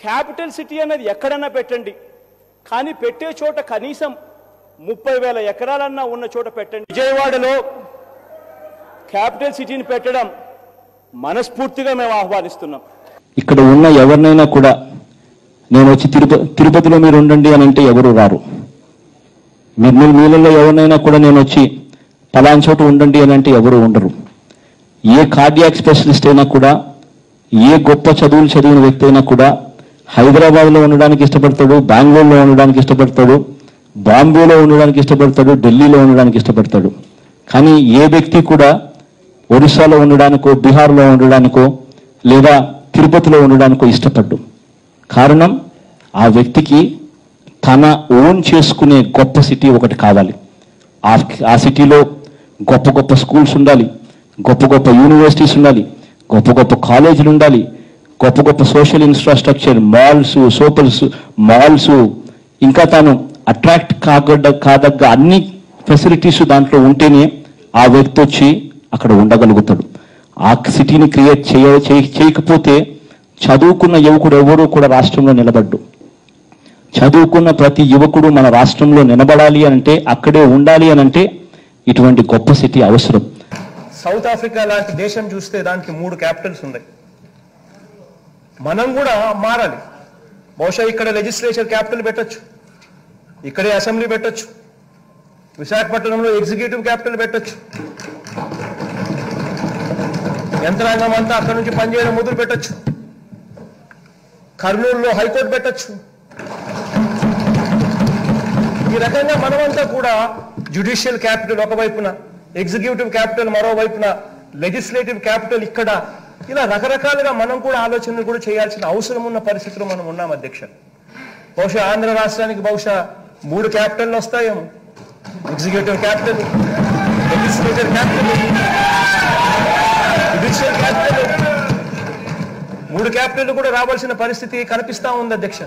Capital city అన్నది ఎక్కడన్నా పెట్టండి, కానీ పెట్టే చోట కనీసం 30,000 ఎకరాలన్నా ఉన్న చోట పెట్టండి. విజయవాడలో క్యాపిటల్ సిటీని పెట్టడం మనస్ఫూర్తిగా మేము ఆహ్వానిస్తున్నాం. ఇక్కడ ఉన్న ఎవరినైనా కూడా నేను వచ్చి తిరుపతిలో మీరు ఉండండి అని అంటే ఎవరు రారు. మీలలో ఎవరినైనా కూడా నేను వచ్చి పలానా చోట ఉండండి అని అంటే ఎవరు ఉండరు. ఏ కార్డియాక్ స్పెషలిస్ట్ అయినా కూడా, ఏ గొప్ప చదువులు చదివిన వ్యక్తి అయినా కూడా హైదరాబాద్లో ఉండడానికి ఇష్టపడతాడు, బెంగళూరులో ఉండడానికి ఇష్టపడతాడు, బాంబేలో ఉండడానికి ఇష్టపడతాడు, ఢిల్లీలో ఉండడానికి ఇష్టపడతాడు. కానీ ఏ వ్యక్తి కూడా ఒరిస్సాలో ఉండడానికో, బీహార్లో ఉండడానికో, లేదా తిరుపతిలో ఉండడానికో ఇష్టపడ్డు. కారణం ఆ వ్యక్తికి తన ఓన్ చేసుకునే గొప్ప సిటీ ఒకటి కావాలి. ఆ సిటీలో గొప్ప గొప్ప స్కూల్స్ ఉండాలి, గొప్ప గొప్ప యూనివర్సిటీస్ ఉండాలి, గొప్ప గొప్ప కాలేజీలు ఉండాలి, గొప్ప గొప్ప సోషల్ ఇన్ఫ్రాస్ట్రక్చర్, మాల్స్, ఇంకా తాను అట్రాక్ట్ కాదగ్గ అన్ని ఫెసిలిటీస్ దాంట్లో ఉంటేనే ఆ వ్యక్తి వచ్చి అక్కడ ఉండగలుగుతాడు. ఆ సిటీని క్రియేట్ చేయకపోతే చదువుకున్న యువకుడు ఎవరూ కూడా రాష్ట్రంలో నిలబడ్డు. చదువుకున్న ప్రతి యువకుడు మన రాష్ట్రంలో నిలబడాలి అంటే, అక్కడే ఉండాలి అని అంటే ఇటువంటి గొప్ప సిటీ అవసరం. సౌత్ ఆఫ్రికా లాంటి దేశం చూస్తే దానికి 3 క్యాపిటల్స్ ఉన్నాయి. మనం కూడా మారాలి. బహుశా ఇక్కడ లెజిస్లేచర్ క్యాపిటల్ పెట్టచ్చు, ఇక్కడే అసెంబ్లీ పెట్టచ్చు, విశాఖపట్నంలో ఎగ్జిక్యూటివ్ క్యాపిటల్ పెట్టచ్చు, యంత్రాంగం అంతా అక్కడ నుంచి పనిచేయడం మొదలు పెట్టచ్చు, కర్నూలులో హైకోర్టు పెట్టచ్చు. ఈ రకంగా మనమంతా కూడా జ్యుడిషియల్ క్యాపిటల్ ఒకవైపున, ఎగ్జిక్యూటివ్ క్యాపిటల్ మరోవైపున, లెజిస్లేటివ్ క్యాపిటల్ ఇక్కడ, ఇలా రకరకాలుగా మనం కూడా ఆలోచనలు కూడా చేయాల్సిన అవసరం ఉన్న పరిస్థితిలో మనం ఉన్నాం అధ్యక్ష. బహుశా ఆంధ్ర రాష్ట్రానికి బహుశా 3 క్యాపిటల్ వస్తాయేమో. Executive capital, legislative capital, judicial capital, 3 capital కూడా రావాల్సిన పరిస్థితి కనిపిస్తా ఉంది అధ్యక్ష.